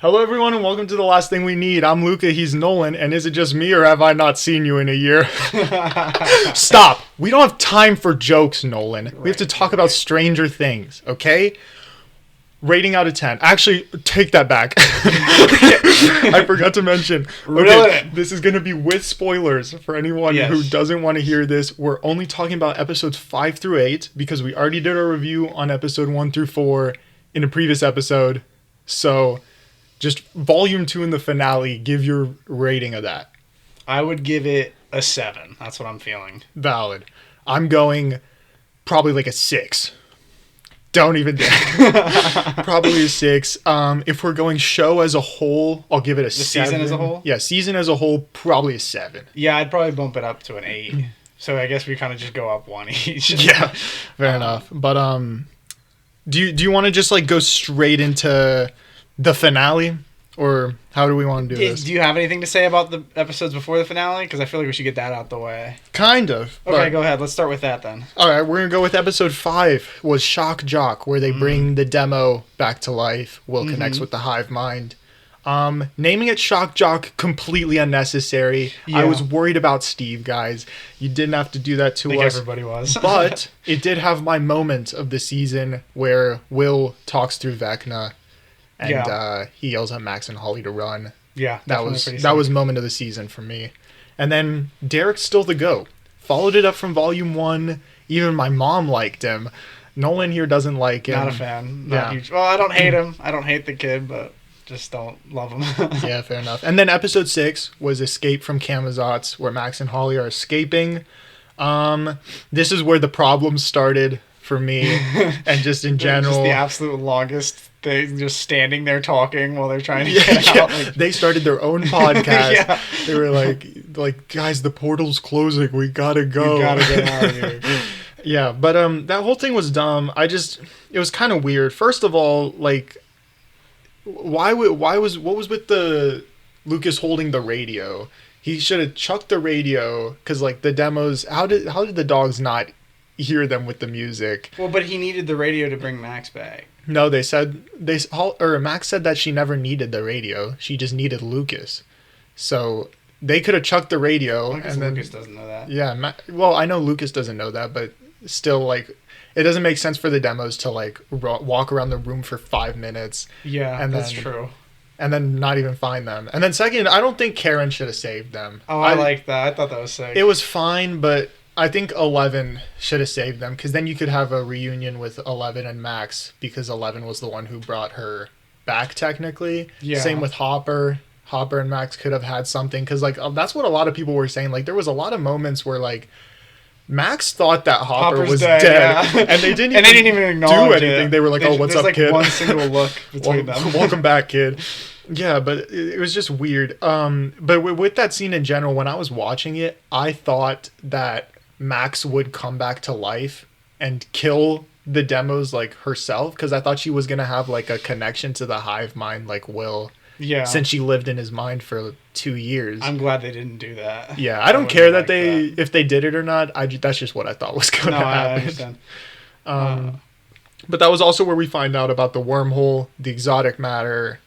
Hello, everyone, and welcome to The Last Thing We Need. I'm Luca, he's Nolan, and is it just me, or have I not seen you in a year? Stop! We don't have time for jokes, Nolan. We have to talk about Stranger Things, okay? Rating out of 10. Actually, take that back. I forgot to mention. Okay, this is going to be with spoilers for anyone who doesn't want to hear this. We're only talking about episodes 5 through 8 because we already did a review on episode 1 through 4 in a previous episode. So, just volume 2 in the finale, give your rating of that. I would give it a 7. That's what I'm feeling. Valid. I'm going probably like a 6. Don't even dare. Probably a 6. If we're going show as a whole, I'll give it a 7. Season as a whole? Yeah, season as a whole, probably a 7. Yeah, I'd probably bump it up to an 8. So I guess we kind of just go up 1 each. Yeah, fair enough. But do you want to just like go straight into the finale, or how do we want to do this? Do you have anything to say about the episodes before the finale? Because I feel like we should get that out the way. Kind of. Okay, go ahead. Let's start with that then. All right, we're going to go with episode 5, was Shock Jock, where they bring the demo back to life. Will connects with the hive mind. Naming it Shock Jock, completely unnecessary. Yeah. I was worried about Steve, guys. You didn't have to do that to us. Everybody was. But it did have my moment of the season where Will talks through Vecna. And he yells at Max and Holly to run. Yeah, that was moment of the season for me. And then Derek's still the GOAT. Followed it up from volume 1. Even my mom liked him. Nolan here doesn't like him. Not a fan. Not huge. Well, I don't hate him. I don't hate the kid, but just don't love him. Yeah, fair enough. And then episode 6 was Escape from Camazotz, where Max and Holly are escaping. This is where the problems started for me, and just in general. Just the absolute longest. They just standing there talking while they're trying to get out. Like... They started their own podcast. They were like, guys, the portal's closing. We gotta go. We gotta get out of here. Yeah, but that whole thing was dumb. It was kind of weird. First of all, like, what was with the Lucas holding the radio? He should have chucked the radio, because like the demos. How did the dogs not hear them with the music? Well, but he needed the radio to bring Max back. No, Max said that she never needed the radio. She just needed Lucas. So they could have chucked the radio. And then Lucas doesn't know that. Yeah, well, I know Lucas doesn't know that, but still, like, it doesn't make sense for the demos to like walk around the room for 5 minutes. Yeah, that's true. And then not even find them. And then second, I don't think Karen should have saved them. Oh, I like that. I thought that was sick. It was fine, but I think 11 should have saved them, because then you could have a reunion with 11 and Max, because 11 was the one who brought her back technically. Yeah. Same with Hopper. Hopper and Max could have had something, because like that's what a lot of people were saying. Like there was a lot of moments where like Max thought that Hopper was dead, and they didn't even do anything. They were like, "Oh, what's up, like kid?" One single look between them. Welcome back, kid. Yeah, but it was just weird. But with that scene in general, when I was watching it, I thought that Max would come back to life and kill the demos like herself, because I thought she was gonna have like a connection to the hive mind like Will. Yeah. Since she lived in his mind for 2 years. I'm glad they didn't do that. Yeah, I don't care that if they did it or not. that's just what I thought was going to happen. I understand. But that was also where we find out about the wormhole, the exotic matter.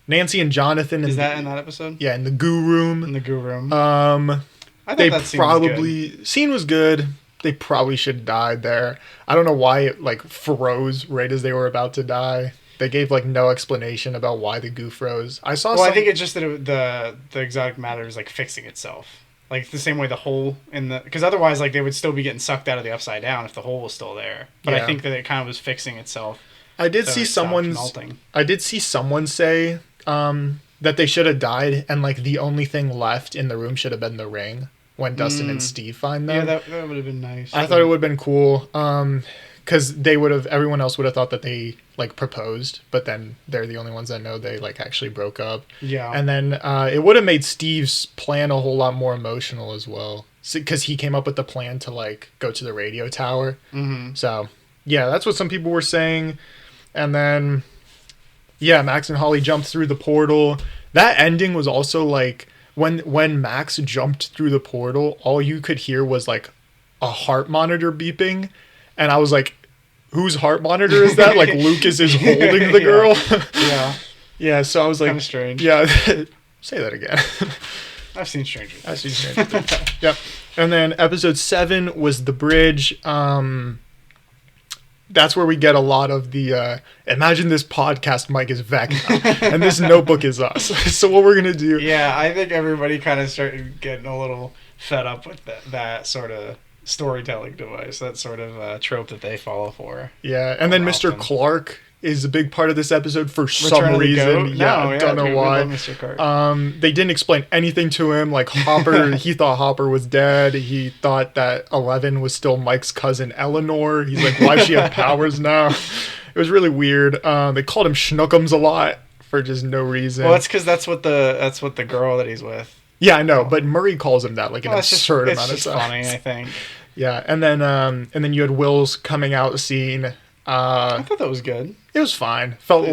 Nancy and Jonathan. Is that in that episode? Yeah, in the goo room. In the goo room. I thought that scene was good. They probably should have died there. I don't know why it like froze right as they were about to die. They gave like no explanation about why the goo froze. I think it's just that the exotic matter is like fixing itself, like the same way the hole in the, because otherwise like they would still be getting sucked out of the upside down if the hole was still there. But I think that it kind of was fixing itself. I did see someone say that they should have died, and like the only thing left in the room should have been the ring when Dustin and Steve find them. Yeah, that would have been nice. I thought it would have been cool. Because everyone else would have thought that they like proposed, but then they're the only ones that know they like actually broke up. Yeah. And then it would have made Steve's plan a whole lot more emotional as well, because he came up with the plan to like go to the radio tower. Mm-hmm. So yeah, that's what some people were saying. And then Max and Holly jumped through the portal. That ending was also like when Max jumped through the portal, all you could hear was like a heart monitor beeping. And I was like, whose heart monitor is that? Like Lucas is holding the girl. Yeah. Yeah, so I was like, kind of strange. Yeah, say that again. I've seen Stranger Things. I've seen Stranger Things. Yep. And then episode 7 was the bridge. That's where we get a lot of the imagine this podcast mic is Vecna and this notebook is us. So what we're gonna do? Yeah, I think everybody kind of started getting a little fed up with that sort of storytelling device, that sort of trope that they follow for. Yeah, and then Mr. Clark is a big part of this episode for Return some of the reason. Goat? Yeah, No, don't know we why. love Mr. Clark. They didn't explain anything to him. Like Hopper, he thought Hopper was dead. He thought that 11 was still Mike's cousin Eleanor. He's like, why does she have powers now? It was really weird. They called him Schnookums a lot for just no reason. Well, it's because that's what the girl that he's with. Yeah, I know, but Murray calls him that like an absurd amount of It's times. funny, I think. Yeah, and then you had Will's coming out scene. I thought that was good. It was fine. Felt a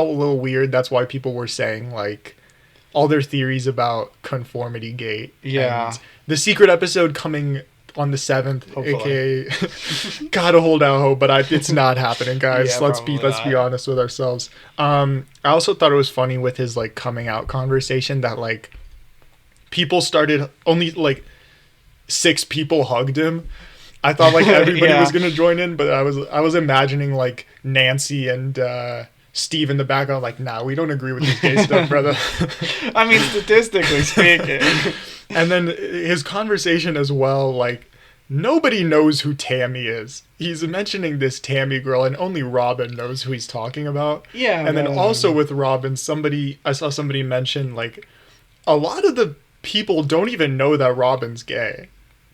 little weird. That's why people were saying like all their theories about Conformity Gate. Yeah. And the secret episode coming on the 7th, Hopefully. aka gotta hold out hope, but it's not happening, guys. Yeah, let's be honest with ourselves. I also thought it was funny with his like coming out conversation that like people started only like 6 people hugged him. I thought like everybody was gonna join in, but I was imagining like Nancy and Steve in the background, like, nah, we don't agree with this gay stuff, brother. I mean, statistically speaking. And then his conversation as well, like, nobody knows who Tammy is. He's mentioning this Tammy girl, and only Robin knows who he's talking about. Yeah. And then also with Robin, I saw somebody mention, like, a lot of the people don't even know that Robin's gay.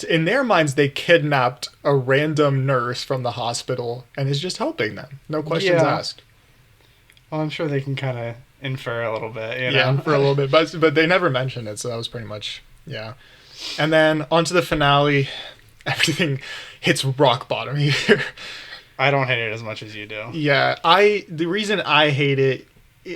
In their minds, they kidnapped a random nurse from the hospital and is just helping them. No questions asked. Well, I'm sure they can kind of infer a little bit, you know? Yeah, for a little bit. But they never mentioned it, so that was pretty much, yeah. And then onto the finale. Everything hits rock bottom here. I don't hate it as much as you do. Yeah, the reason I hate it,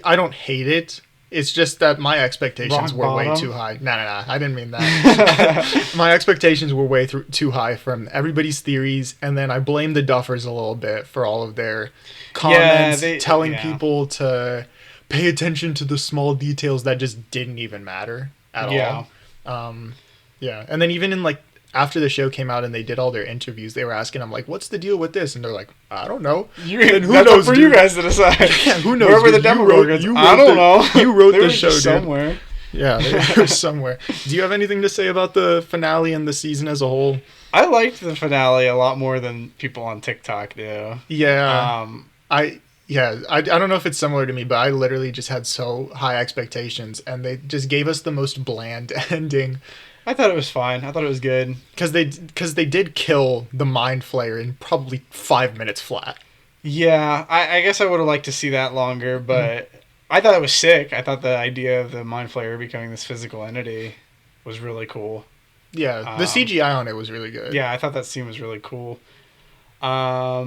I don't hate it. It's just that my expectations were way too high. No, I didn't mean that. My expectations were way too high from everybody's theories, and then I blame the Duffers a little bit for all of their comments, telling people to pay attention to the small details that just didn't even matter at all. Yeah, and then even in like after the show came out and they did all their interviews, they were asking them like, "What's the deal with this?" And they're like, "I don't know." And who knows? For you guys to decide. Yeah, who knows? Wherever the Demogorgons. I don't know. You wrote the show, somewhere. Dude. Yeah, they were somewhere. Do you have anything to say about the finale and the season as a whole? I liked the finale a lot more than people on TikTok do. Yeah. I don't know if it's similar to me, but I literally just had so high expectations, and they just gave us the most bland ending. I thought it was fine. I thought it was good. Because they did kill the Mind Flayer in probably 5 minutes flat. Yeah, I guess I would have liked to see that longer, but I thought it was sick. I thought the idea of the Mind Flayer becoming this physical entity was really cool. Yeah, the CGI on it was really good. Yeah, I thought that scene was really cool. I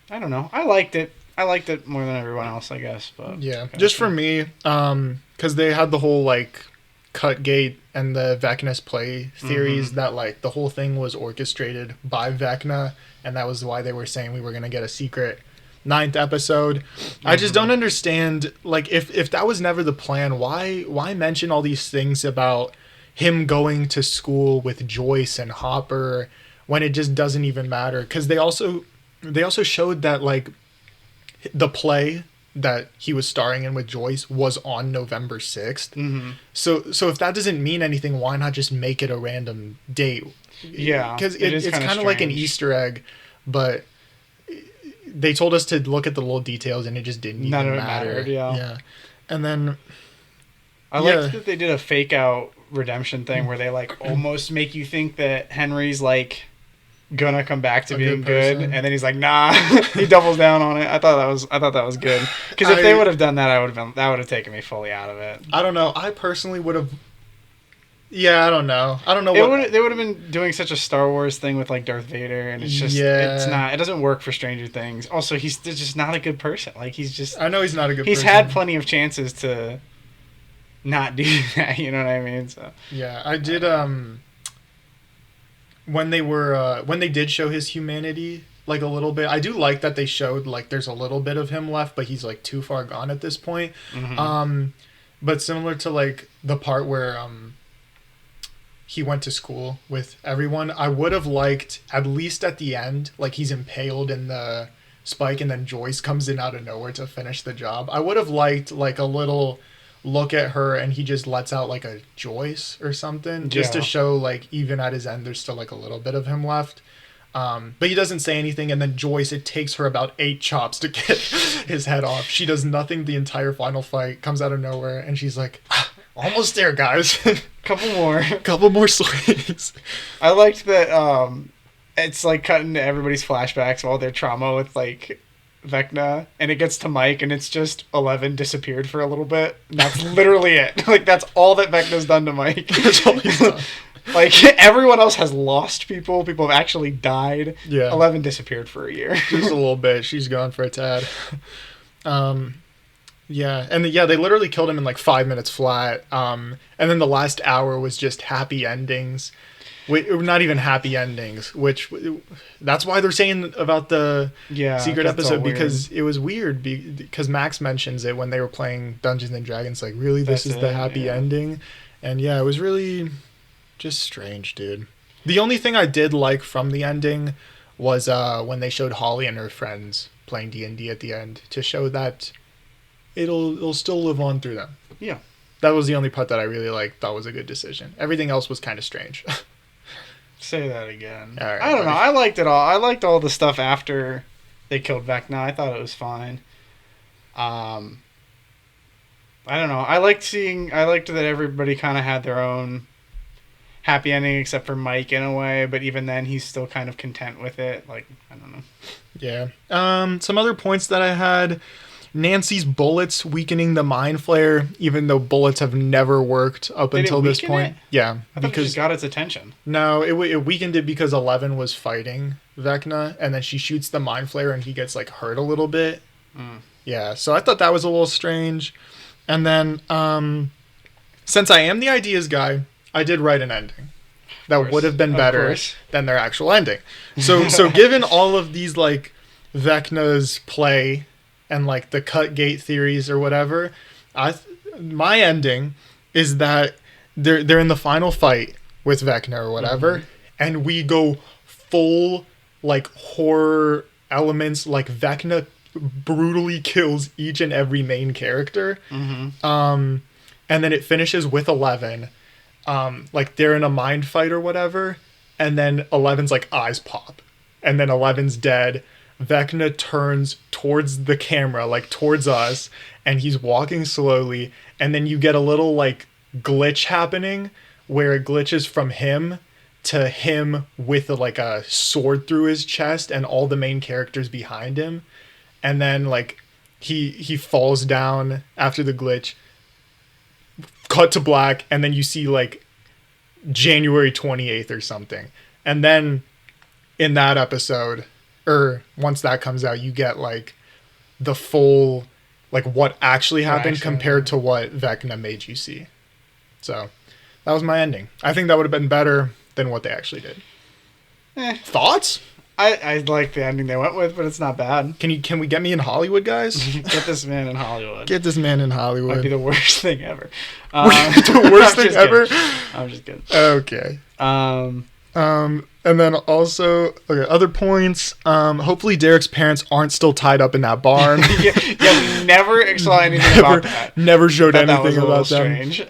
don't know. I liked it. I liked it more than everyone else, I guess. But yeah, just for me, because they had the whole like cut gate and the Vecna's play theories that like the whole thing was orchestrated by Vecna, and that was why they were saying we were gonna get a secret 9th episode. I just don't understand, like, if that was never the plan, why mention all these things about him going to school with Joyce and Hopper when it just doesn't even matter? Because they also showed that like the play that he was starring in with Joyce was on November 6th. So if that doesn't mean anything, why not just make it a random date? Yeah, because it's kind of like an Easter egg, but they told us to look at the little details, and it just didn't even matter. Yeah. And then I liked that they did a fake out redemption thing where they like almost make you think that Henry's like gonna come back to being good, and then he's like, nah. He doubles down on it. I thought that was good, because if they would have done that, that would have taken me fully out of it. I don't know. I personally would have. Yeah, I don't know. They would have been doing such a Star Wars thing with like Darth Vader, and it's just it's not. It doesn't work for Stranger Things. Also, he's just not a good person. Like he's just. I know he's not a good. He's had plenty of chances to not do that. You know what I mean? So yeah, I did. When they did show his humanity, like a little bit. I do like that they showed like there's a little bit of him left, but he's like too far gone at this point. But similar to like the part where he went to school with everyone, I would have liked at least at the end, like he's impaled in the spike and then Joyce comes in out of nowhere to finish the job. I would have liked like a little look at her and he just lets out like a Joyce or something just to show like even at his end there's still like a little bit of him left. But he doesn't say anything, and then Joyce, it takes her about 8 chops to get his head off. She does nothing the entire final fight, comes out of nowhere, and she's like, almost there, guys. Couple more swings. I liked that it's like cutting to everybody's flashbacks of all their trauma with like Vecna, and it gets to Mike, and it's just 11 disappeared for a little bit. And that's literally it. Like, that's all that Vecna's done to Mike. That's all he's done. Like, everyone else has lost people. People have actually died. Yeah. 11 disappeared for a year. Just a little bit. She's gone for a tad. Yeah. And they literally killed him in like 5 minutes flat. And then the last hour was just happy endings. Not even happy endings, which that's why they're saying about the secret episode, because it was weird because Max mentions it when they were playing Dungeons and Dragons. Like, really, this is the happy ending? And yeah, it was really just strange, dude. The only thing I did like from the ending was when they showed Holly and her friends playing D&D at the end to show that it'll still live on through them. Yeah. That was the only part that I really liked. Thought was a good decision. Everything else was kind of strange. Say that again. All right, I don't know. I liked it all. I liked all the stuff after they killed Vecna. I thought it was fine. I don't know. I liked that everybody kind of had their own happy ending except for Mike in a way, but even then he's still kind of content with it. Like, I don't know. Yeah. Some other points that I had: Nancy's bullets weakening the mind flare, even though bullets have never worked up until this point. Yeah, I thought it just got its attention. No, it weakened it because 11 was fighting Vecna, and then she shoots the mind flare and he gets like hurt a little bit. Yeah, so I thought that was a little strange. And then since I am the ideas guy, I did write an ending that would have been better than their actual ending. So given all of these like Vecna's play and like the cut gate theories or whatever, my ending is that they're in the final fight with Vecna or whatever, and we go full like horror elements, like Vecna brutally kills each and every main character, and then it finishes with 11. Like they're in a mind fight or whatever, and then 11's like eyes pop, and then 11's dead. Vecna turns towards the camera, like towards us, and he's walking slowly, and then you get a little like glitch happening where it glitches from him to him with like a sword through his chest and all the main characters behind him, and then like he falls down after the glitch, cut to black, and then you see like January 28th or something, and then in that episode, or once that comes out, you get like the full, like what actually happened compared to what Vecna made you see. So that was my ending. I think that would have been better than what they actually did. Thoughts? I like the ending they went with, but it's not bad. Can we get me in Hollywood, guys? Get this man in Hollywood. Get this man in Hollywood. Might be the worst thing ever. The worst thing ever? I'm just kidding. Okay. And then also, other points. Hopefully Derek's parents aren't still tied up in that barn. We never saw anything about that. Never showed anything that was a about them. Strange.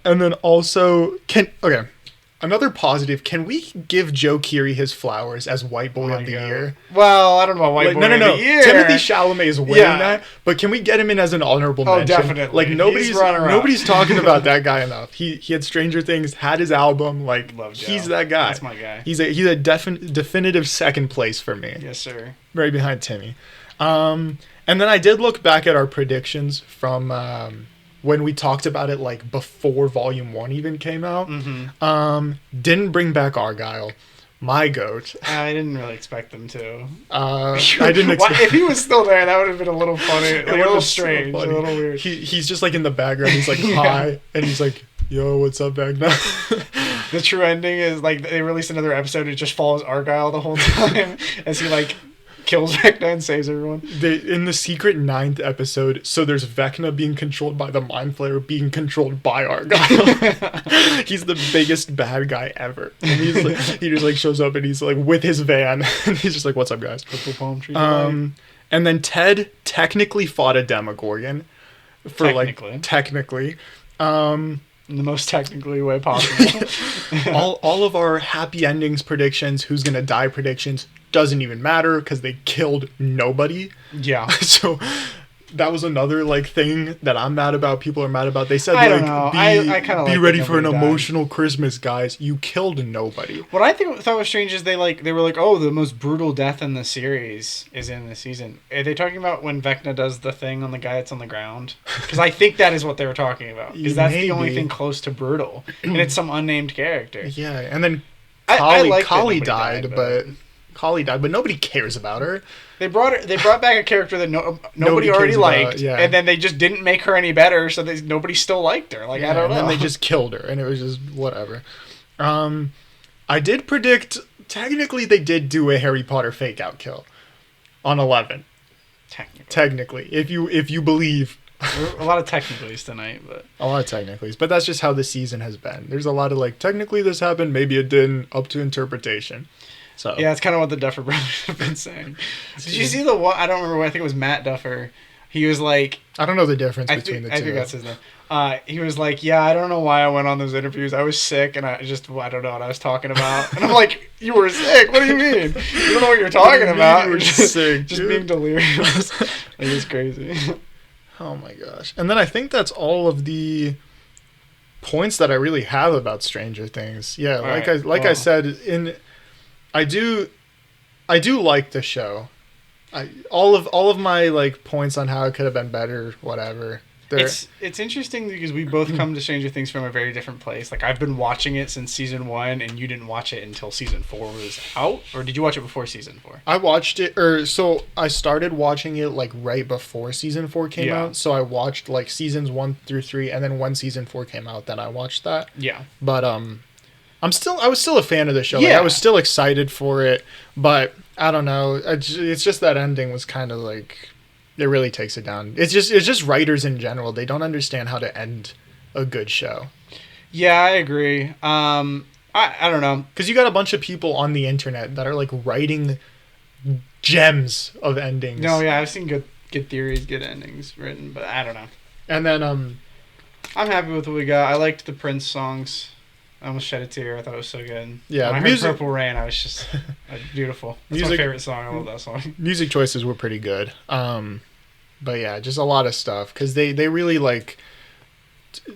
And then also, another positive, can we give Joe Keery his flowers as White Boy of the Year? Well, I don't know about White Boy of the Year. Timothee Chalamet is winning that, but can we get him in as an honourable mention? Oh, definitely. Like, nobody's talking about that guy enough. He had Stranger Things, had his album, like, he's that guy. That's my guy. He's a definitive second place for me. Yes, sir. Right behind Timmy. And then I did look back at our predictions from when we talked about it, like, before Volume 1 even came out. Didn't bring back Argyle. My goat. I didn't really expect them to. I didn't expect... If he was still there, that would have been a little funny. Like, a little strange. So a little weird. He's just, like, in the background. He's like, hi. And he's like, yo, what's up, Vecna? The true ending is like they release another episode. It just follows Argyle the whole time as he like kills Vecna and saves everyone. In the secret 9th episode, so there's Vecna being controlled by the Mind Flayer being controlled by Argyle. He's the biggest bad guy ever. And he just like shows up and he's like with his van. And he's just like, "What's up, guys?" Purple palm tree. And then Ted technically fought a Demogorgon. Technically. In the most technically way possible. all of our happy endings predictions, who's gonna die predictions, doesn't even matter because they killed nobody. Yeah. So that was another like thing that I'm mad about. People are mad about. They said I don't know. I kind of be ready for an emotional Christmas, guys. You killed nobody. What I thought was strange is they were like, oh, the most brutal death in the series is in the season. Are they talking about when Vecna does the thing on the guy that's on the ground? Because I think that is what they were talking about. Because that's the only thing close to brutal, and it's some unnamed character. Yeah, and then Collie died, but nobody cares about her. They brought back a character that nobody already liked, and then they just didn't make her any better, so nobody still liked her. Like, I don't know. And then they just killed her, and it was just whatever. I did predict. Technically, they did do a Harry Potter fake out kill on 11. Technically, if you believe. A lot of technicalities tonight, but a lot of technicalities, but that's just how the season has been. There's a lot of like, technically this happened, maybe it didn't, up to interpretation. So yeah, it's kind of what the Duffer Brothers have been saying. Did you see the one? I don't remember. I think it was Matt Duffer. He was like, I don't know the difference between the two. I think that's his name. He was like, yeah, I don't know why I went on those interviews. I was sick, and I don't know what I was talking about. And I'm like, you were sick? What do you mean? You don't know what you're talking about. You were sick, just being delirious. It was crazy. Oh my gosh. And then I think that's all of the points that I really have about Stranger Things. Yeah, I said, I do like the show. All of my like points on how it could have been better, whatever. It's interesting because we both come to Stranger Things from a very different place. Like, I've been watching it since season 1, and you didn't watch it until season 4 was out, or did you watch it before season 4? I watched it, so I started watching it like right before season 4 came out. So I watched like seasons 1 through 3, and then when season 4 came out, then I watched that. Yeah. But I was still a fan of the show. Yeah. Like, I was still excited for it, but I don't know. It's just that ending was kind of like. It really takes it down. It's just writers in general. They don't understand how to end a good show. Yeah, I agree. I don't know. Because you got a bunch of people on the internet that are like writing gems of endings. No, yeah, I've seen good theories, good endings written, but I don't know. And then I'm happy with what we got. I liked the Prince songs. I almost shed a tear. I thought it was so good. Yeah, when I heard Purple Rain, I was just beautiful. That's my favorite song. I love that song. Music choices were pretty good. But yeah, just a lot of stuff because they really like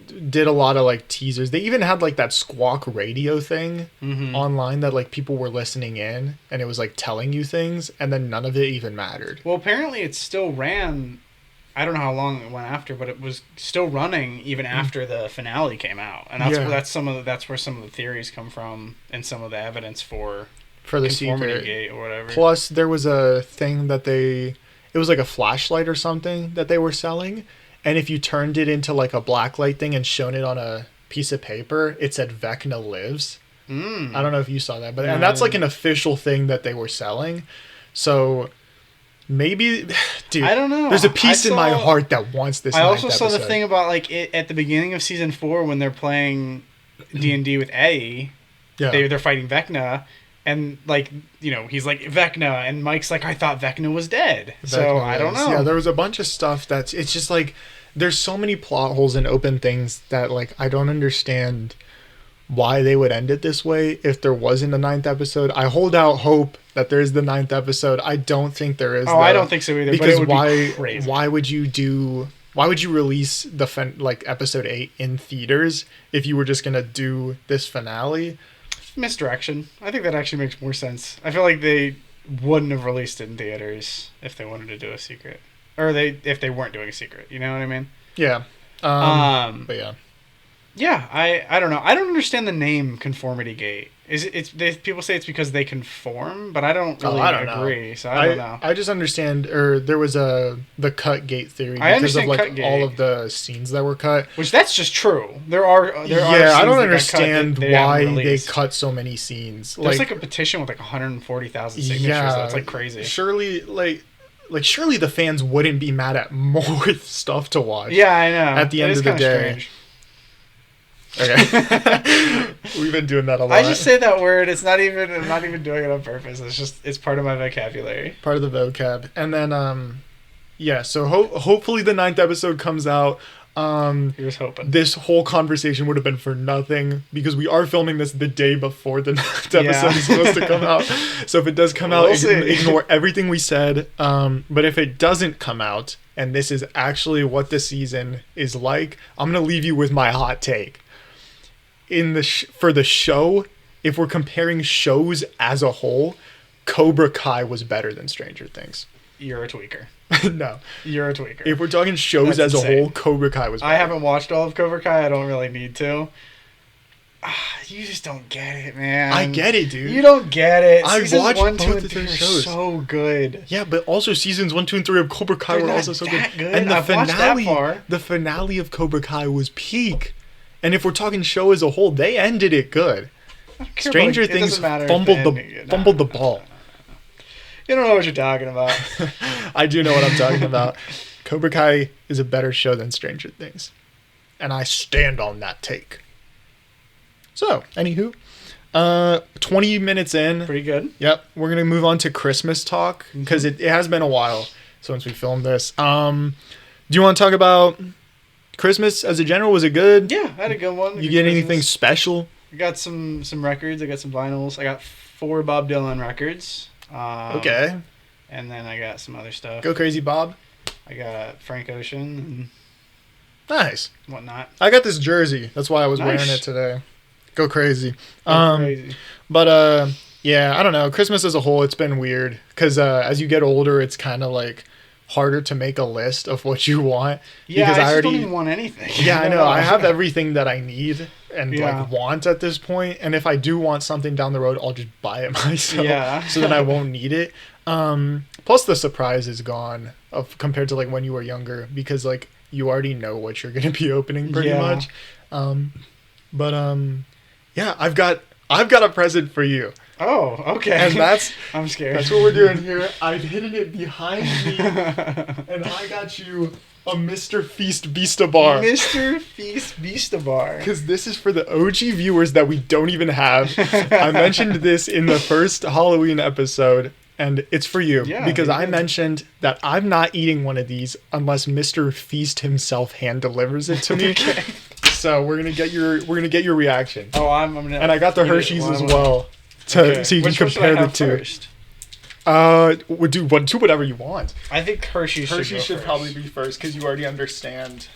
did a lot of like teasers. They even had like that Squawk radio thing online that like people were listening in, and it was like telling you things, and then none of it even mattered. Well, apparently it still ran. I don't know how long it went after, but it was still running even after the finale came out, and that's where some of the theories come from, and some of the evidence for the secret gate or whatever. Plus, there was a thing that it was like a flashlight or something that they were selling, and if you turned it into like a blacklight thing and shown it on a piece of paper, it said Vecna lives. I don't know if you saw that, but and that's like an official thing that they were selling. So. Maybe, dude. I don't know. There's a piece in my heart that wants this. I also saw the thing about like at the beginning of season 4 when they're playing D&D with Eddie. Yeah. They're fighting Vecna, and like he's like Vecna, and Mike's like, I thought Vecna was dead. So I don't know. Yeah, there was a bunch of stuff it's just like there's so many plot holes and open things that like I don't understand why they would end it this way if there wasn't a 9th episode. I hold out hope that there is the 9th episode. I don't think there is. I don't think so either. Because but it would be crazy. Why would you release the like episode 8 in theaters if you were just gonna do this finale? Misdirection. I think that actually makes more sense. I feel like they wouldn't have released it in theaters if they wanted to do a secret, or if they weren't doing a secret. You know what I mean? Yeah. But yeah. Yeah, I don't know. I don't understand the name Conformity Gate. People say it's because they conform, but I don't really agree. Know. So I don't know. I just understand, or there was the cut gate theory because of like all of the scenes that were cut. Which that's just true. There are scenes I don't understand why they cut so many scenes. There's like a petition with like 140,000 signatures. Yeah, that's like crazy. Surely surely the fans wouldn't be mad at more stuff to watch. Yeah, I know. At the end of the day. Strange. Okay. We've been doing that a lot. I just say that word. I'm not even doing it on purpose. It's part of my vocabulary. Part of the vocab. And then so hopefully the 9th episode comes out. Here's hoping. This whole conversation would have been for nothing because we are filming this the day before the 9th episode is supposed to come out. So if it does come out, ignore everything we said. But if it doesn't come out and this is actually what the season is like, I'm going to leave you with my hot take. For the show, if we're comparing shows as a whole, Cobra Kai was better than Stranger Things. You're a tweaker. No. You're a tweaker. If we're talking shows as a whole, Cobra Kai was better. I haven't watched all of Cobra Kai. I don't really need to. You just don't get it, man. I get it, dude. You don't get it. I watched 1, 2, and 3 are so good. Yeah, but also seasons 1, 2, and 3 of Cobra Kai were also so good. And the finale of Cobra Kai was peak. And if we're talking show as a whole, they ended it good. Stranger Things fumbled the ball. You don't know what you're talking about. I do know what I'm talking about. Cobra Kai is a better show than Stranger Things. And I stand on that take. So, anywho, 20 minutes in. Pretty good. Yep. We're going to move on to Christmas talk because it has been a while since we filmed this. Do you want to talk about Christmas as a general? Was it good? Yeah, I had a good one. You get anything special? I got some records. I got some vinyls. I got 4 Bob Dylan records. Okay. And then I got some other stuff. Go crazy, Bob. I got Frank Ocean and nice. Whatnot. I got this jersey. That's why I was wearing it today. Go crazy. Crazy. But yeah, I don't know. Christmas as a whole, it's been weird because as you get older, it's kind of like harder to make a list of what you want. Yeah, because I already don't even want anything. Yeah, I know. I have everything that I need and like want at this point. And if I do want something down the road, I'll just buy it myself. Yeah. So that I won't need it. Plus the surprise is gone compared to like when you were younger because like you already know what you're going to be opening pretty much. Yeah, I've got a present for you. Oh, okay. And I'm scared. That's what we're doing here. I've hidden it behind me, and I got you a Mr. Feast Vista bar. Mr. Feast Vista bar. Because this is for the OG viewers that we don't even have. I mentioned this in the first Halloween episode, and it's for you. Yeah, because I mentioned that I'm not eating one of these unless Mr. Feast himself hand delivers it to me. Okay. So we're gonna get your reaction. Oh, I'm gonna. And I got the Hershey's as well. So you can compare the two. First? We'll do whatever you want. I think Hershey should probably be first because you already understand.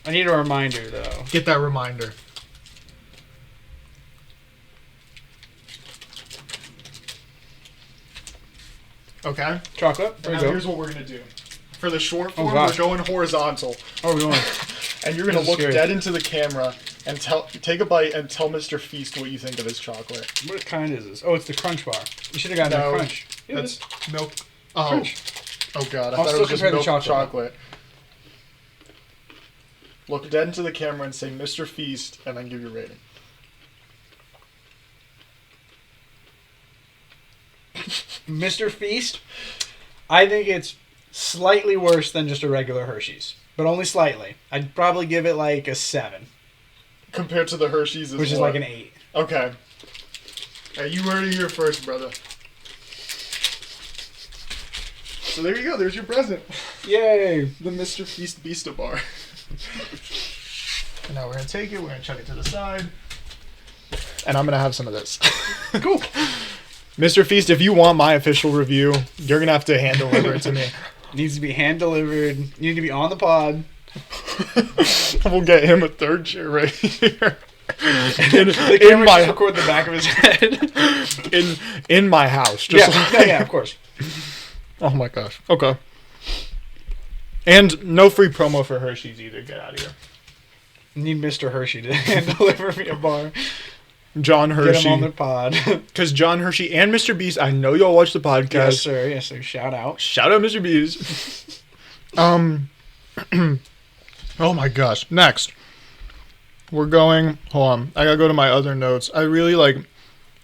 I need a reminder though. Get that reminder. Okay. Chocolate. Now here's what we're gonna do. For the short form, we're going horizontal. Oh, we're going. And you're gonna look dead into the camera and take a bite and tell Mr. Feast what you think of his chocolate. What kind is this? Oh, it's the Crunch bar. You should have gotten that Crunch. Yeah, that's milk. Oh. Crunch. Oh god, I thought it was just milk chocolate. Look dead into the camera and say Mr. Feast, and then give your rating. Mr. Feast, I think it's slightly worse than just a regular Hershey's, but only slightly. I'd probably give it like a 7. Compared to the Hershey's, which is like an 8. Okay. Hey, you heard it here first, brother. So there you go. There's your present. Yay! The Mr. Feast Vista bar. And now we're gonna take it. We're gonna chuck it to the side, and I'm gonna have some of this. Cool. Mr. Feast, if you want my official review, you're gonna have to hand deliver it to me. It needs to be hand delivered. You need to be on the pod. We'll get him a third chair right here. in my record the back of his head. in my house. Yeah, of course. Oh my gosh. Okay. And no free promo for Hershey's either. Get out of here. I need Mr. Hershey to hand deliver me a bar. John Get Hershey. him on the pod. Because John Hershey and Mr. Beast, I know y'all watch the podcast. Yes, sir. Yes, sir. Shout out. Shout out Mr. Beast. Oh my gosh. Next. We're going... Hold on. I gotta go to my other notes. I really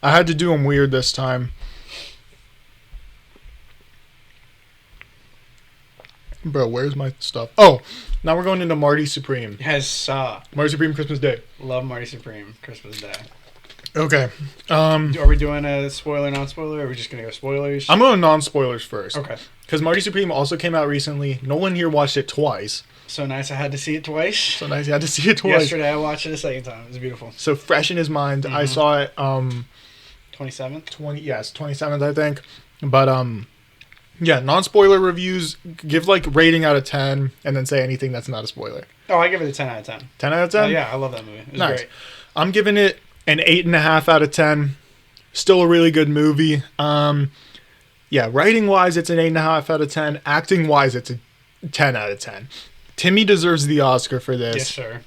I had to do them weird this time. Bro, where's my stuff? Oh, now we're going into Marty Supreme. Yes, Marty Supreme Christmas Day. love Marty Supreme Christmas Day. Okay. Are we doing a spoiler, non-spoiler, or are we just going to go spoilers? I'm going non-spoilers first. Okay. Because Marty Supreme also came out recently. Nolan here watched it twice. So nice I had to see it twice. So nice you had to see it twice. Yesterday I watched it a second time. It was beautiful. So fresh in his mind. I saw it 27th? 27th, I think. But yeah, non-spoiler reviews, give rating out of 10 and then say anything that's not a spoiler. Oh, I give it a 10 out of 10. 10 out of 10? Yeah, I love that movie. It was Nice. great. I'm giving it an 8.5 out of 10. Still a really good movie. Yeah, writing-wise, it's an 8.5 out of 10. Acting-wise, it's a 10 out of 10. Timmy deserves the Oscar for this. Yes, sir.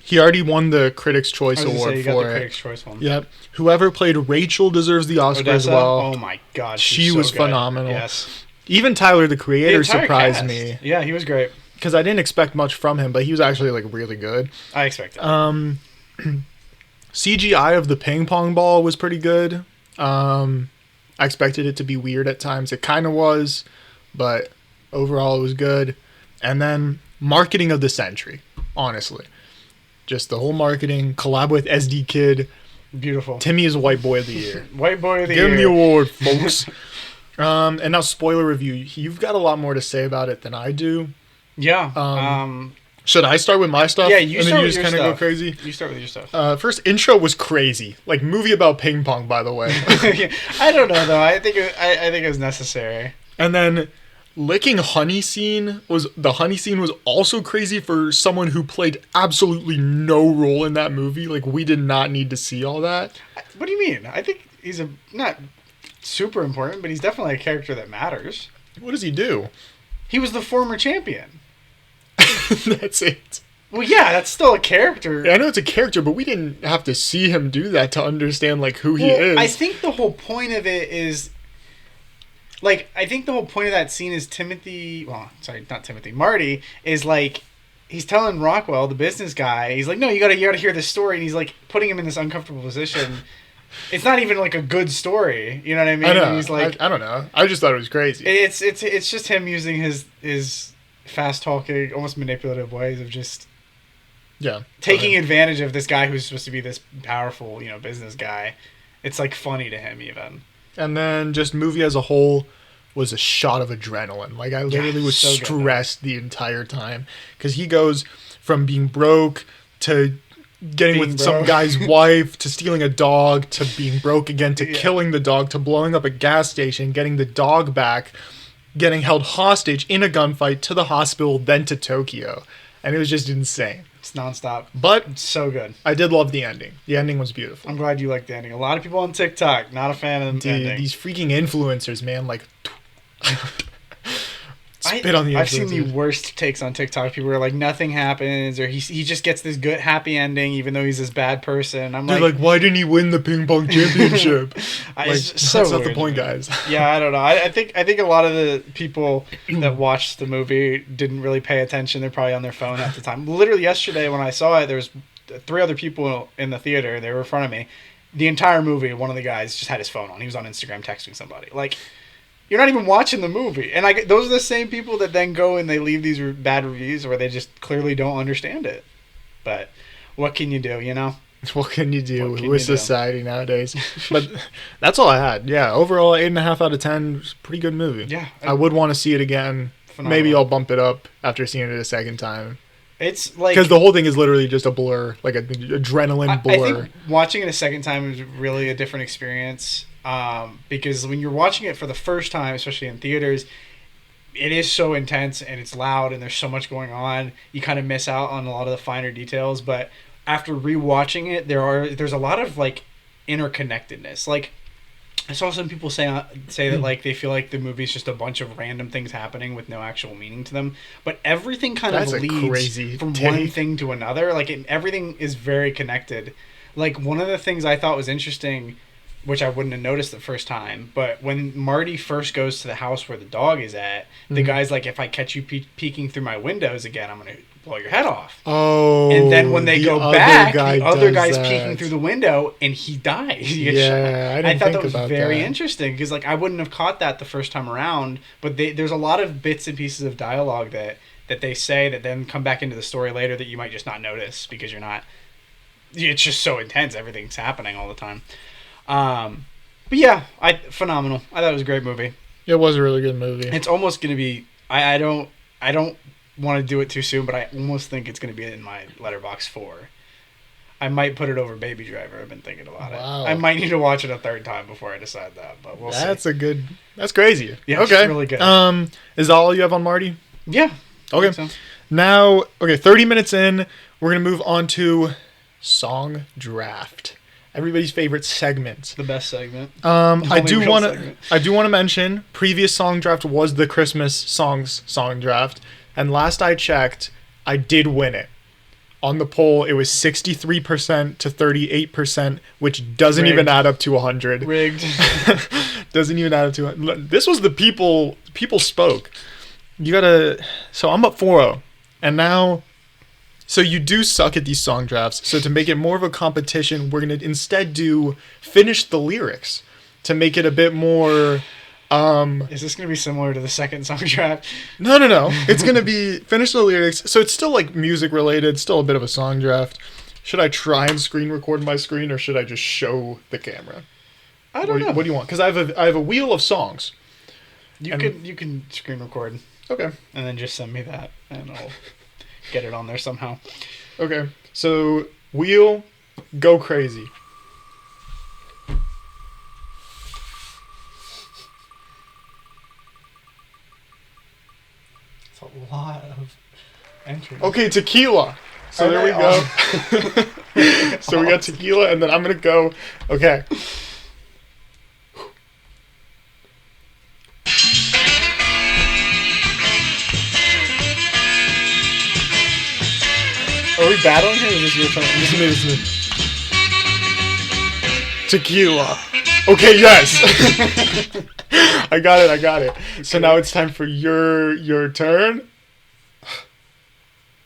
He already won the Critics' Choice Award you for got the it. Critics' Choice one. Yep. Whoever played Rachel deserves the Oscar as Odessa? well. Oh my God, She she's so was good. phenomenal. Yes. Even Tyler, the The creator, entire surprised cast. me. Yeah, he was great. Because I didn't expect much from him, but he was actually really good. I expected. CGI of the ping pong ball was pretty good. I expected it to be weird at times. It kind of was, but overall it was good. And then marketing of the century, honestly. Just the whole marketing, collab with SD Kid. Beautiful. Timmy is White Boy of the Year. White Boy of the Give Year. him the award, folks. And now spoiler review. You've got a lot more to say about it than I do. Yeah. Should I start with my stuff? Yeah, you and start then you with just your kind of stuff. go crazy? You start with your stuff. First intro was crazy. Movie about ping pong, by the way. I don't know though. I think it was necessary. And then licking honey scene was also crazy for someone who played absolutely no role in that movie. We did not need to see all that. What do you mean? I think he's not super important, but he's definitely a character that matters. What does he do? He was the former champion. That's it. Well, yeah, that's still a character. Yeah, I know it's a character, but we didn't have to see him do that to understand who he is. I think the whole point of it is I think the whole point of that scene is Marty is he's telling Rockwell, the business guy, he's no, you gotta hear this story, and he's putting him in this uncomfortable position. It's not even a good story, you know what I mean? I know. And he's I don't know. I just thought it was crazy. It's just him using his fast talking, almost manipulative ways of just taking advantage of this guy who's supposed to be this powerful, business guy. It's funny to him even. And then just movie as a whole was a shot of adrenaline. I literally was so stressed the entire time. Because he goes from being broke to getting with some guy's wife to stealing a dog to being broke again to killing the dog to blowing up a gas station, getting the dog back, getting held hostage in a gunfight to the hospital, then to Tokyo. And it was just insane. It's nonstop. But it's so good. I did love the ending. The ending was beautiful. I'm glad you liked the ending. A lot of people on TikTok, not a fan of the ending. These freaking influencers, man, spit on the influencers. I've seen the worst takes on TikTok. People are nothing happens, or he just gets this good happy ending even though he's this bad person. I'm They're why didn't he win the ping pong championship? That's not the point, guys. Yeah, I don't know. I think a lot of the people that watched the movie didn't really pay attention. They're probably on their phone half the time. Literally yesterday when I saw it, there was 3 other people in the theater. They were in front of me. The entire movie, one of the guys just had his phone on. He was on Instagram texting somebody. You're not even watching the movie. And those are the same people that then go and they leave these bad reviews where they just clearly don't understand it. But what can you do, What can you do with society nowadays? But that's all I had. Yeah, overall, 8.5 out of 10. Pretty good movie. Yeah. I would want to see it again. Phenomenal. Maybe I'll bump it up after seeing it a second time. It's because the whole thing is literally just a blur, an adrenaline blur. I think watching it a second time is really a different experience. Because when you're watching it for the first time, especially in theaters, it is so intense and it's loud and there's so much going on. You kind of miss out on a lot of the finer details. But after rewatching it, there's a lot of interconnectedness. I saw some people say that they feel like the movie's just a bunch of random things happening with no actual meaning to them. But everything kind of leads from one thing to another. Everything is very connected. Like, one of the things I thought was interesting, which I wouldn't have noticed the first time, but when Marty first goes to the house where the dog is at, the guy's like, if I catch you peeking through my windows again, I'm going to blow your head off. Oh. And then when they go back, the other guy's that. peeking through the window, and he dies. He gets shot. I thought that was very interesting, because like I wouldn't have caught that the first time around, but there's a lot of bits and pieces of dialogue that they say that then come back into the story later that you might just not notice because you're not... It's just so intense. Everything's happening all the time. But yeah, phenomenal. I thought it was a great movie. It was a really good movie. It's almost going to be... I don't want to do it too soon, but I almost think it's going to be in my Letterboxd 4. I might put it over Baby Driver. I've been thinking about it. I might need to watch it a third time before I decide that, but we'll see. That's crazy. Yeah, okay. It's really good. Is that all you have on Marty? Yeah. Okay. So. Now, 30 minutes in, we're going to move on to Song Draft. Everybody's favorite segment. The best segment. I do want to mention previous Song Draft was the Christmas Song Draft, and last I checked, I did win it. On the poll, it was 63% to 38%, which doesn't even add up to 100. Rigged. Doesn't even add up to 100. This was the people spoke. So I'm up 4-0, and now. So you do suck at these song drafts. So to make it more of a competition, we're going to instead do finish the lyrics to make it a bit more... Is this going to be similar to the second song draft? No. It's going to be finish the lyrics. So it's still like music related, still a bit of a song draft. Should I try and screen record my screen or should I just show the camera? I don't know. What do you want? Because I have a wheel of songs. You can screen record. Okay. And then just send me that and I'll... get it on there somehow. Okay, so wheel, go crazy. It's a lot of entries. Okay, tequila. So there we go. So we got tequila, and then I'm gonna go. Okay. Are we battling here, or is this your turn? This is Tequila. Okay, yes. I got it. Okay. So now it's time for your turn.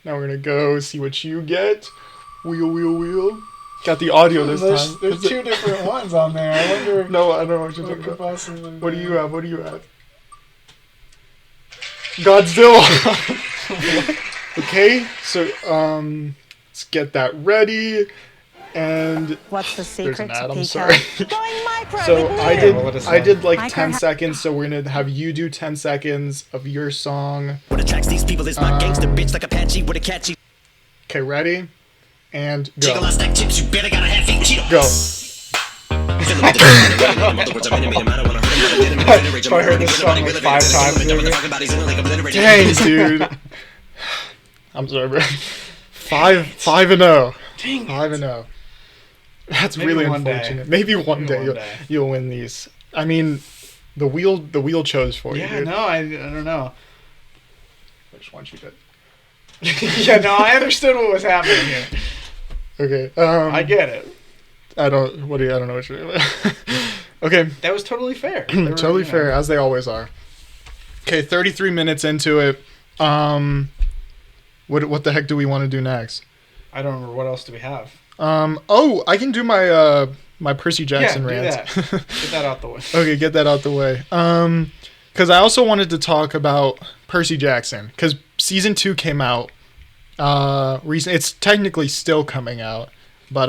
Now we're going to go see what you get. Wheel. Got the audio this time. There's two different ones on there. I wonder if... No, I don't know what you're talking about. What do you have? Godzilla. Okay, so let's get that ready, and what's the secret? There's an ad, to I'm sorry. So I did like 10 seconds. So we're gonna have you do 10 seconds of your song. What attracts these people is my gangster bitch like Apache with a catchy. Okay, ready, and go. Jiggle on stack chips, you better gotta have feet. Go. I heard this song like 5 times. Dang, dude. I'm sorry, bro. 5-0. Dang. 5-0. That's Maybe really one unfortunate. day. Maybe one day you'll win these. I mean, the wheel chose for you. Yeah, Dude. no, I don't know. Which one you did? Yeah, no, I understood what was happening here. Okay. I get it. I don't know what you're doing. Okay. That was totally fair. Totally fair, as they always are. Okay, 33 minutes into it. What the heck do we want to do next? I don't remember. What else do we have? I can do my my Percy Jackson rant. That. Get that out the way. Okay, get that out the way. Because I also wanted to talk about Percy Jackson, because season 2 came out recently. It's technically still coming out, but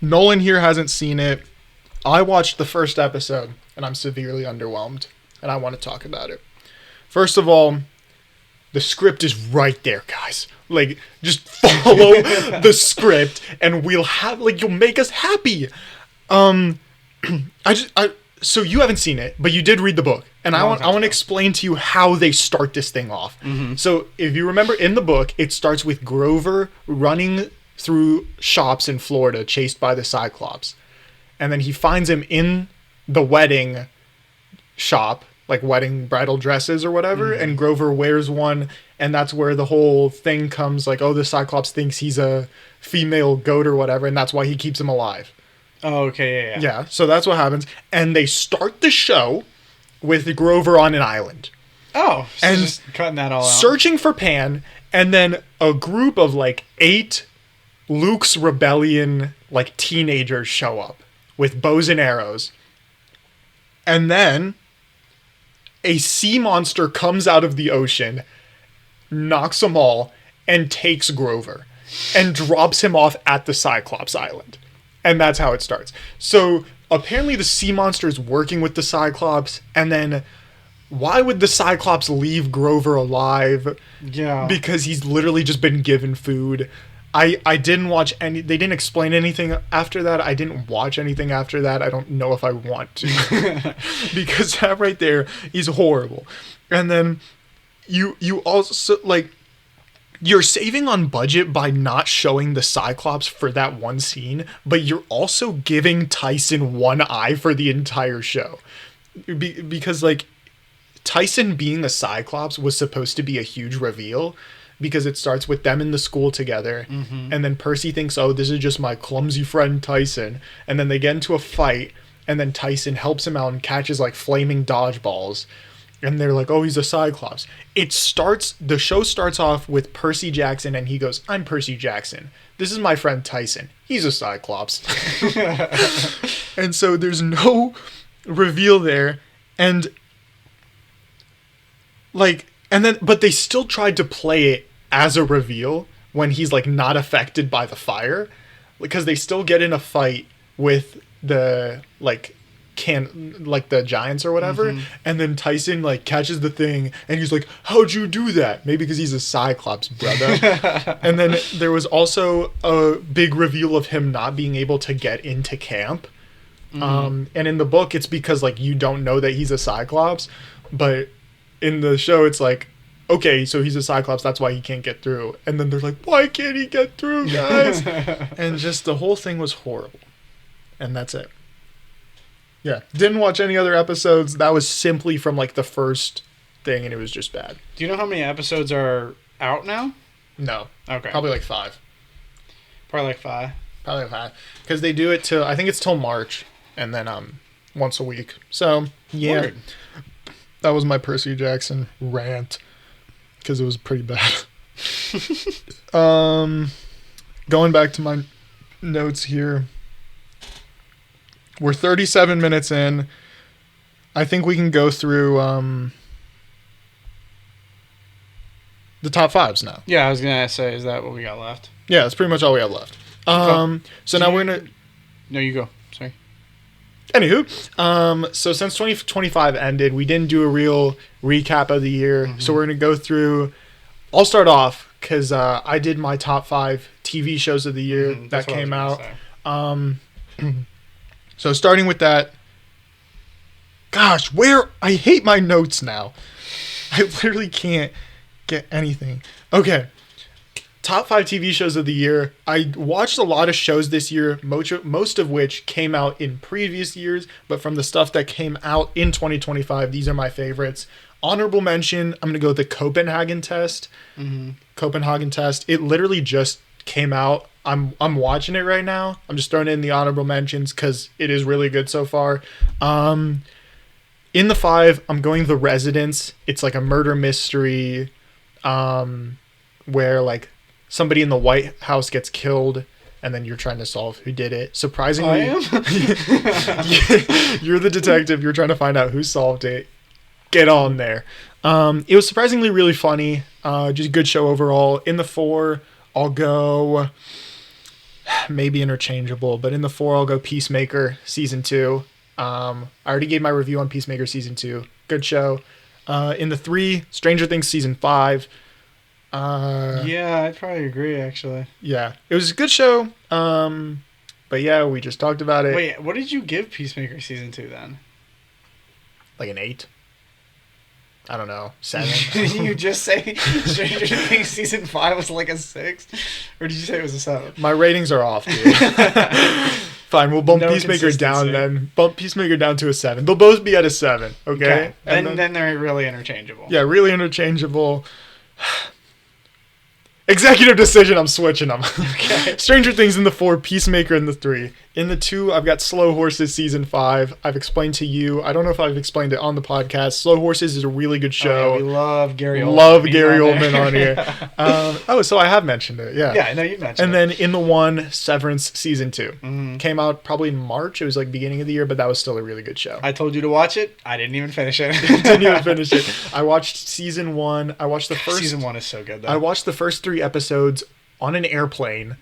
Nolan here hasn't seen it. I watched the first episode, and I'm severely underwhelmed, and I want to talk about it. First of all, the script is right there, guys. Like, just follow the script, and you'll make us happy. So you haven't seen it, but you did read the book, and I want to explain to you how they start this thing off. Mm-hmm. So if you remember in the book, it starts with Grover running through shops in Florida, chased by the Cyclops, and then he finds him in the wedding shop, like wedding bridal dresses or whatever, and Grover wears one, and that's where the whole thing comes, like, oh, the Cyclops thinks he's a female goat or whatever, and that's why he keeps him alive. Oh, okay, yeah. Yeah, so that's what happens. And they start the show with Grover on an island. Oh, so and just cutting that all out. Searching for Pan, and then a group of like 8 Luke's Rebellion like teenagers show up with bows and arrows. And then a sea monster comes out of the ocean, knocks them all, and takes Grover and drops him off at the Cyclops Island. And that's how it starts. So apparently the sea monster is working with the Cyclops, and then why would the Cyclops leave Grover alive? Yeah. Because he's literally just been given food. I didn't watch any... They didn't explain anything after that. I didn't watch anything after that. I don't know if I want to. Because that right there is horrible. And then you also... like, you're saving on budget by not showing the Cyclops for that one scene, but you're also giving Tyson one eye for the entire show. Because, like, Tyson being a Cyclops was supposed to be a huge reveal, because it starts with them in the school together, and then Percy thinks, oh, this is just my clumsy friend Tyson, and then they get into a fight, and then Tyson helps him out and catches like flaming dodgeballs, and they're like, oh, he's a Cyclops. The show starts off with Percy Jackson, and he goes, I'm Percy Jackson. This is my friend Tyson. He's a Cyclops. And so there's no reveal there, and like, and then, but they still tried to play it as a reveal when he's like not affected by the fire, because they still get in a fight with the like the giants or whatever, and then Tyson like catches the thing and he's like, how'd you do that? Maybe because he's a Cyclops, brother. And then there was also a big reveal of him not being able to get into camp. And in the book it's because like you don't know that he's a Cyclops, but in the show it's like, okay, so he's a Cyclops, that's why he can't get through. And then they're like, why can't he get through, guys? And just the whole thing was horrible. And that's it. Yeah. Didn't watch any other episodes. That was simply from like the first thing, and it was just bad. Do you know how many episodes are out now? No. Okay. Probably like 5. Probably like 5. Probably like 5. Because they do it till, I think it's till March, and then once a week. So, yeah. Word. That was my Percy Jackson rant. Because it was pretty bad. Going back to my notes here. We're 37 minutes in. I think we can go through the top 5s now. Yeah, I was going to say, is that what we got left? Yeah, that's pretty much all we have left. So now we're going to... No, you go. Sorry. Anywho, so since 2025 ended, we didn't do a real recap of the year. So we're going to go through... I'll start off, because I did my top 5 TV shows of the year that came out. So starting with that... Gosh, I hate my notes now. I literally can't get anything. Okay. Top 5 TV shows of the year. I watched a lot of shows this year, most of which came out in previous years, but from the stuff that came out in 2025, these are my favorites. Honorable mention, I'm going to go with the Copenhagen Test. Copenhagen Test. It literally just came out. I'm watching it right now. I'm just throwing it in the honorable mentions because it is really good so far. In the 5, I'm going The Residence. It's like a murder mystery where like somebody in the White House gets killed, and then you're trying to solve who did it. Surprisingly, I am? You're the detective. You're trying to find out who solved it. Get on there. It was surprisingly really funny. Just a good show overall. In the 4, I'll go maybe interchangeable, but in the 4, I'll go Peacemaker Season 2. I already gave my review on Peacemaker Season 2. Good show. In the 3, Stranger Things Season 5. Yeah, I'd probably agree, actually. Yeah, it was a good show. But yeah, we just talked about it. Wait, what did you give Peacemaker Season 2 then? Like an 8. I don't know, 7. Did you just say Stranger Things Season 5 was like a 6? Or did you say it was a 7? My ratings are off, dude. Fine, we'll bump No Peacemaker down consistency. then. Bump Peacemaker down to a 7. They'll both be at a 7, okay? And Then they're really interchangeable. yeah, really interchangeable. Executive decision, I'm switching them. Okay. Stranger Things in the 4, Peacemaker in the 3. In the 2, I've got Slow Horses season 5. I've explained to you. I don't know if I've explained it on the podcast. Slow Horses is a really good show. Oh, yeah, we love Gary Oldman. Love He's Gary on there. Oldman on here. So I have mentioned it. Yeah. Yeah, I know you mentioned And it. then in the 1, Severance season 2 came out probably in March. It was like beginning of the year, but that was still a really good show. I told you to watch it. I didn't even finish it. Didn't even finish it. I watched season 1. I watched the first Season 1 is so good, though. I watched the first 3 episodes on an airplane,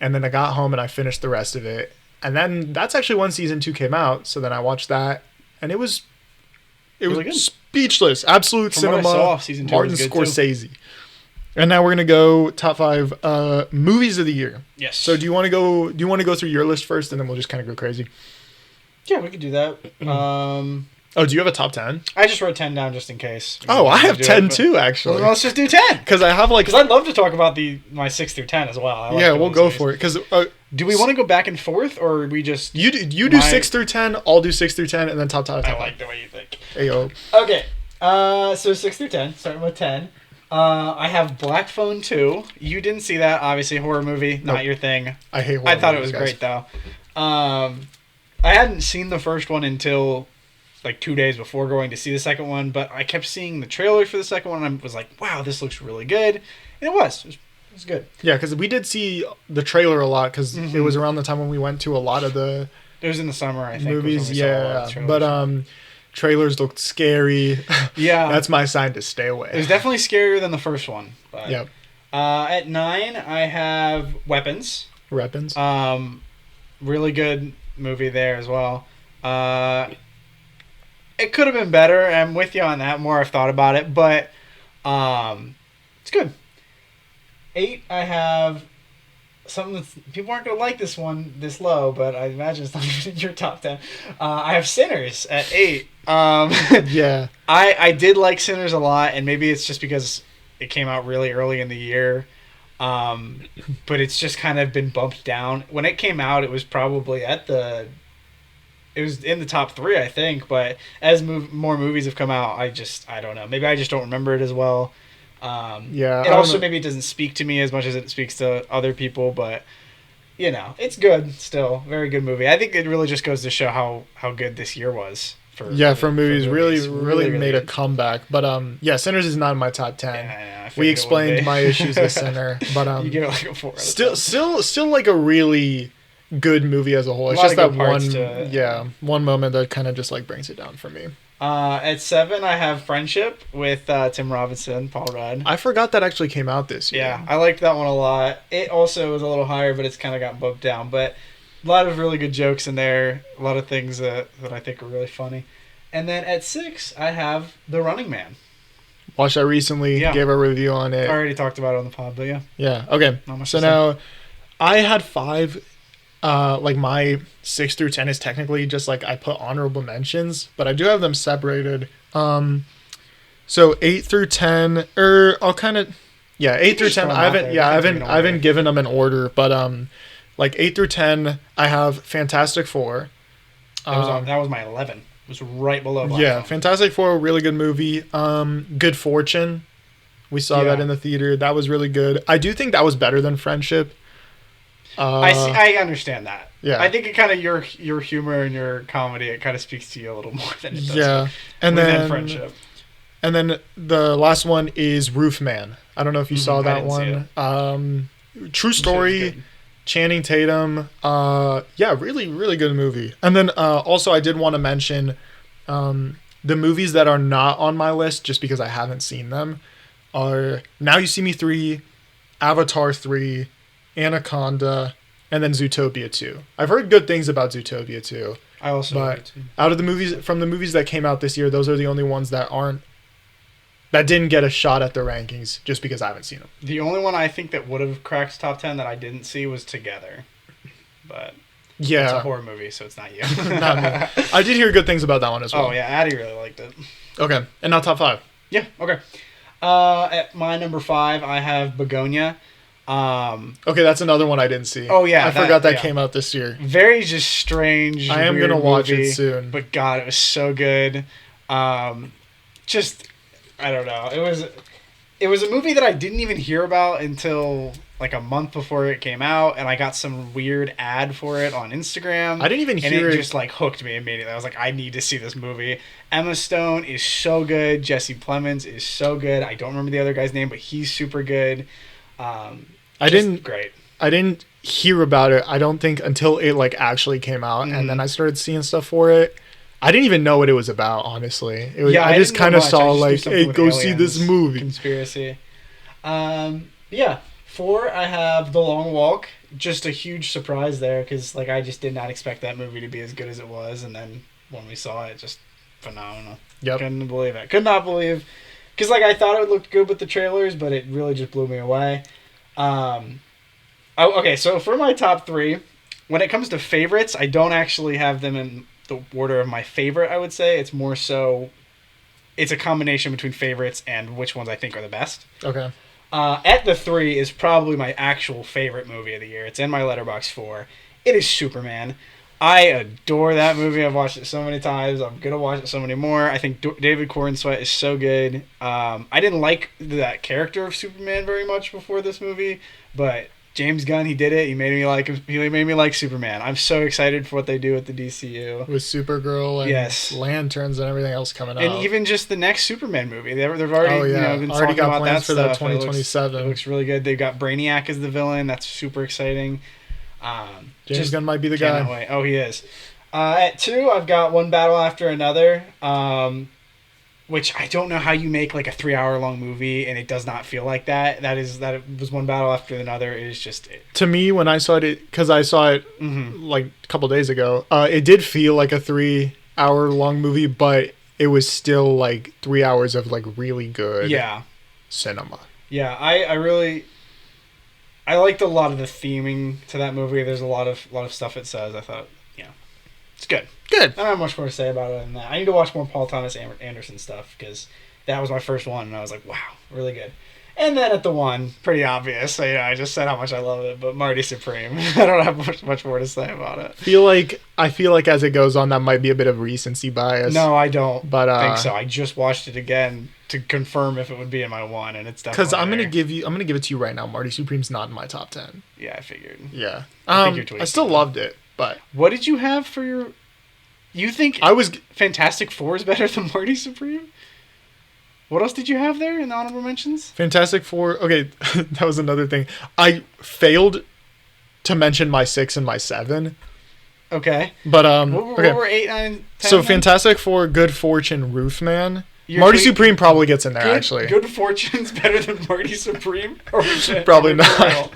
and then I got home and I finished the rest of it. And then that's actually when season 2 came out. So then I watched that, and it was Really good. speechless. Absolute From what I cinema. saw, season 2 Martin was good, too. Scorsese. And now we're gonna go top 5 movies of the year. Yes. So do you want to go? Do you want to go through your list first, and then we'll just kind of go crazy? Yeah, we could do that. Oh, do you have a top 10? I just wrote 10 down just in case. Oh, I have Do it, 10 but- too, actually. Well, let's just do 10. Because I have like Because I'd love to talk about my 6 through 10 as well. I like yeah, the we'll ones go that- for it. Because Do we want to go back and forth, or we just... you do My- 6 through 10. I'll do 6 through 10, and then top. I like the way you think. Ayo. Okay, so 6 through 10, starting with 10. I have Black Phone 2. You didn't see that, obviously, horror movie, not Nope. your thing. I hate horror I thought it was movies, guys. great, though. I hadn't seen the first one until like 2 days before going to see the second one, but I kept seeing the trailer for the second one, and I was like, wow, this looks really good. And it was. It was good. Yeah, because we did see the trailer a lot because it was around the time when we went to a lot of the It was in the summer, I think. movies. was when we saw a lot of Yeah, the trailers. but trailers looked scary. Yeah. That's my sign to stay It was away. definitely scarier than the first one. But, Yep. At 9, I have Weapons. Weapons. Really good movie there as well. It could have been better. I'm with you on that. More I've thought about it, but it's good. 8, I have something that's, people aren't gonna like this one this low, but I imagine it's not even in your top 10. I have Sinners at 8. Yeah. I did like Sinners a lot, and maybe it's just because it came out really early in the year. But it's just kind of been bumped down. When it came out, it was probably it was in the top 3, I think. But as more movies have come out, I don't know. Maybe I just don't remember it as well. Yeah. And also maybe it doesn't speak to me as much as it speaks to other people. But it's good still. Very good movie. I think it really just goes to show how good this year was. For movies, really made a good. comeback. But yeah, Sinners is not in my top 10. Yeah, I know, I figured We it explained wouldn't be. my issues with Sinner, but You give it like a 4. still like a really good movie as a whole. It's A lot just of that good parts one, to it. yeah, one moment that kind of just like brings it down for me. At 7, I have Friendship with Tim Robinson, Paul Rudd. I forgot that actually came out this year. Yeah, I liked that one a lot. It also was a little higher, but it's kind of got bumped down. But a lot of really good jokes in there. A lot of things that I think are really funny. And then at 6, I have The Running Man. Watched that recently. Yeah. Gave a review on it. I already talked about it on the pod, but yeah. Yeah. Okay. Not much So to say. now, I had 5. Like my 6 through 10 is technically just like I put honorable mentions, but I do have them separated. So 8 through 10, I'll kind of, yeah, 8 through just 10. throw 'em I out haven't, there. yeah, You I can give haven't, an I haven't order. given them an order, but like 8 through 10, I have Fantastic Four. That was my 11. It was right below Black Yeah, Phone. Fantastic Four, really good movie. Good Fortune, we saw that Yeah. in the theater. That was really good. I do think that was better than Friendship. I understand that. Yeah. I think it kind of your humor and your comedy, it kind of speaks to you a little more than it does. Yeah, and within then Friendship. And then the last one is Roof Man. I don't know if you saw I that didn't one. True You said it was story. good. Channing Tatum. Yeah, really, really good movie. And then also I did want to mention the movies that are not on my list just because I haven't seen them are Now You See Me 3, Avatar 3, Anaconda, and then Zootopia 2. I've heard good things about Zootopia 2. I also But out of the movies that came out this year, those are the only ones that didn't get a shot at the rankings just because I haven't seen them. the only one I think that would have cracked top 10 that I didn't see was Together. But it's a Yeah, horror movie, so it's not you. not me. I did hear good things about that one as well. Oh, yeah, Addie really liked it. Okay, and now top 5. Yeah, okay. At my number 5, I have Begonia. Okay, that's another one I didn't see. Oh, yeah, I forgot that came out this year. Very just strange. I am gonna watch it soon. But God, it was so good. Just I don't know. It was a movie that I didn't even hear about until like a month before it came out, and I got some weird ad for it on Instagram. I didn't even hear it. it. Just like hooked me immediately. I was like, I need to see this movie. Emma Stone is so good. Jesse Plemons is so good. I don't remember the other guy's name, but he's super good. Great. I didn't hear about it. I don't think until it like actually came out, and then I started seeing stuff for it. I didn't even know what it was about, honestly. I just kind of saw like, hey, go see this movie. Conspiracy. Yeah. 4, I have The Long Walk. Just a huge surprise there because like I just did not expect that movie to be as good as it was, and then when we saw it, just phenomenal. Yep. Couldn't believe it. Could not believe, because like I thought it looked good with the trailers, but it really just blew me away. Okay, so for my top 3, when it comes to favorites, I don't actually have them in the order of my favorite. I would say it's more so, it's a combination between favorites and which ones I think are the best. Okay. At the 3 is probably my actual favorite movie of the year. It's in my Letterboxd 4. It is Superman. I adore that movie. I've watched it so many times. I'm gonna watch it so many more. I think David Corenswet is so good. I didn't like that character of Superman very much before this movie, but James Gunn, he did it. He made me like him. He made me like Superman. I'm so excited for what they do with the DCU with Supergirl and Lanterns and everything else coming out, and even just the next Superman movie. They've already been already talking got about plans that for stuff. that 2027. It looks really good. They've got Brainiac as the villain. That's super exciting. James Gunn might be the guy. Wait. Oh, he is. At 2, I've got One Battle After Another. Which I don't know how you make like a 3-hour long movie and it does not feel like that. That it was One Battle After Another. It is just to me when I saw it, because I saw it like a couple days ago. It did feel like a 3-hour long movie, but it was still like 3 hours of like really good cinema. Yeah, I liked a lot of the theming to that movie. There's a lot of stuff it says. I thought, it's good. Good. I don't have much more to say about it than that. I need to watch more Paul Thomas Anderson stuff because that was my first one, and I was like, wow, really good. And then at the 1, pretty obvious. I just said how much I love it, but Marty Supreme. I don't have much more to say about it. I feel like as it goes on, that might be a bit of recency bias. No, I don't think so. I just watched it again to confirm if it would be in my 1, and it's definitely because I'm gonna give it to you right now. Marty Supreme's not in my top 10. Yeah, I figured. Yeah, I still loved it. But what did you have for your? You think Fantastic Four is better than Marty Supreme? What else did you have there in the honorable mentions? Fantastic Four. Okay, that was another thing. I failed to mention my 6 and my 7. Okay. But what were 8, 9, 10? So then? Fantastic Four, Good Fortune, Roofman. Marty Supreme probably gets in there, actually. Good Fortune's better than Marty Supreme? Probably not.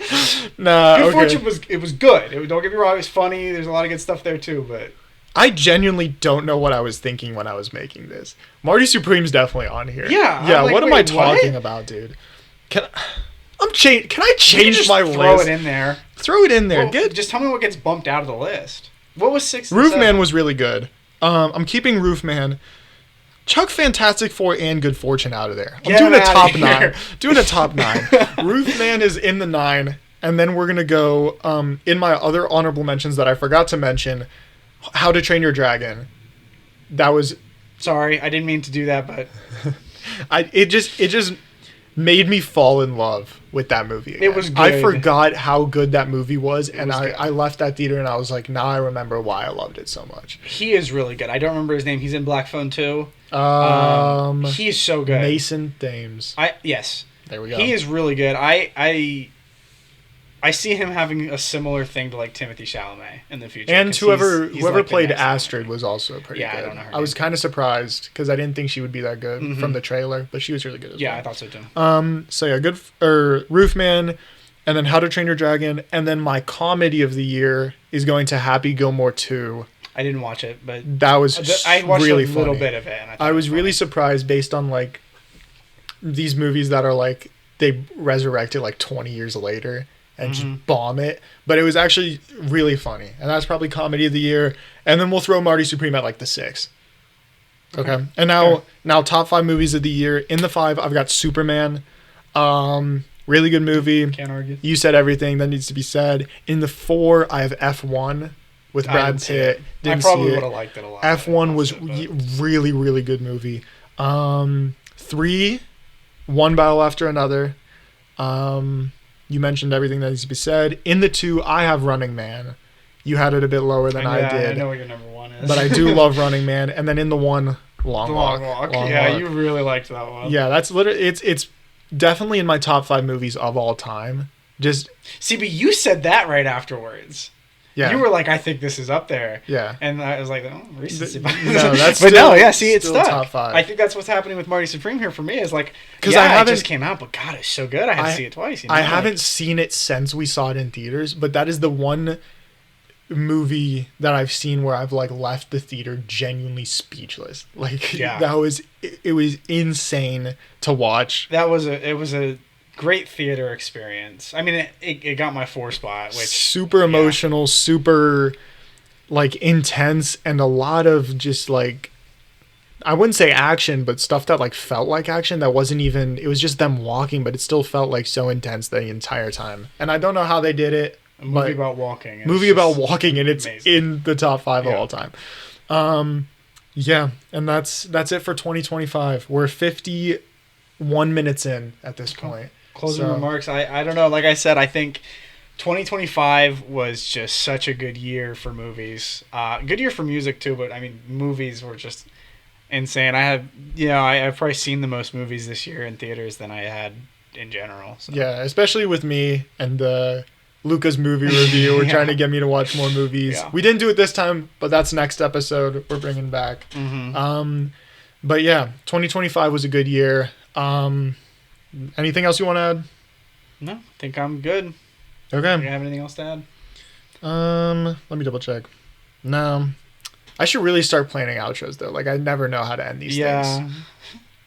Nah, Good Fortune was good. Don't get me wrong, it was funny. There's a lot of good stuff there, too, but... I genuinely don't know what I was thinking when I was making this. Marty Supreme's definitely on here. Yeah. Yeah, what am I talking about, dude? Can I change my list? Throw it in there. Throw it in there. Well, just tell me what gets bumped out of the list. What was 6 and Roofman 7? was really good. I'm keeping Roofman. Chuck Fantastic Four and Good Fortune out of there. I'm doing a top 9. Doing a top 9. Roofman is in the 9. And then we're going to go in my other honorable mentions that I forgot to mention, How to Train Your Dragon. That was... Sorry, I didn't mean to do that, but... It just made me fall in love with that movie again. It was good. I forgot how good that movie was, and I left that theater and I was like, now I remember why I loved it so much. He is really good. I don't remember his name. He's in Black Phone 2. He's so good. Mason Thames. Yes. There we go. He is really good. I see him having a similar thing to like Timothee Chalamet in the future. And whoever like played Astrid was also pretty good. I don't know her I was kind of surprised because I didn't think she would be that good from the trailer, but she was really good as well. Yeah, I thought so too. So yeah, Roofman, and then How to Train Your Dragon, and then my comedy of the year is going to Happy Gilmore 2. I didn't watch it, but that was I watched really a little funny. bit of it. And I was really surprised based on like these movies that are like they resurrected like 20 years later and just bomb it, but it was actually really funny, and that's probably comedy of the year. And then we'll throw Marty Supreme at like the 6. Okay, and now top 5 movies of the year. In the 5, I've got Superman, Really good movie. Can't argue. You said everything that needs to be said. In the 4, I have F1 with Brad Pitt. I probably would have liked it a lot. F1 was really, really good movie. 3, One Battle After Another. You mentioned everything that needs to be said. In the 2, I have Running Man. You had it a bit lower than I did. I know what your number 1 is. But I do love Running Man. And then in the 1, Long Walk. Long Walk. You really liked that one. Yeah, that's literally it's definitely in my top 5 movies of all time. Just see, but you said that right afterwards. Yeah, you were like, I think this is up there. Yeah, and I was like, oh, recency bias. No, that's but still, no, yeah. See, it's stuck. Top 5. I think that's what's happening with Marty Supreme here for me. Is like, because it just came out, but God, it's so good. I had to see it twice. I haven't seen it since we saw it in theaters, but that is the one movie that I've seen where I've like left the theater genuinely speechless. Like that was it was insane to watch. It was a great theater experience. I mean, it got my 4 spot, which super emotional, super like intense, and a lot of just like, I wouldn't say action, but stuff that like felt like action that wasn't even, it was just them walking, but it still felt like so intense the entire time. And I don't know how they did it. A movie about walking. And it's amazing. In the top 5 of all time. Yeah, and that's it for 2025. We're 51 minutes in at this point. Closing remarks. I don't know. Like I said, I think 2025 was just such a good year for movies. Good year for music too, but I mean, movies were just insane. I've probably seen the most movies this year in theaters than I had in general. So. Yeah, especially with me and Luca's movie review. We're trying to get me to watch more movies. Yeah. We didn't do it this time, but that's next episode we're bringing back. Mm-hmm. But yeah, 2025 was a good year. Anything else you want to add? No, I think I'm good. Okay. Do you have anything else to add? Let me double check. No. I should really start planning outros though. Like I never know how to end these things.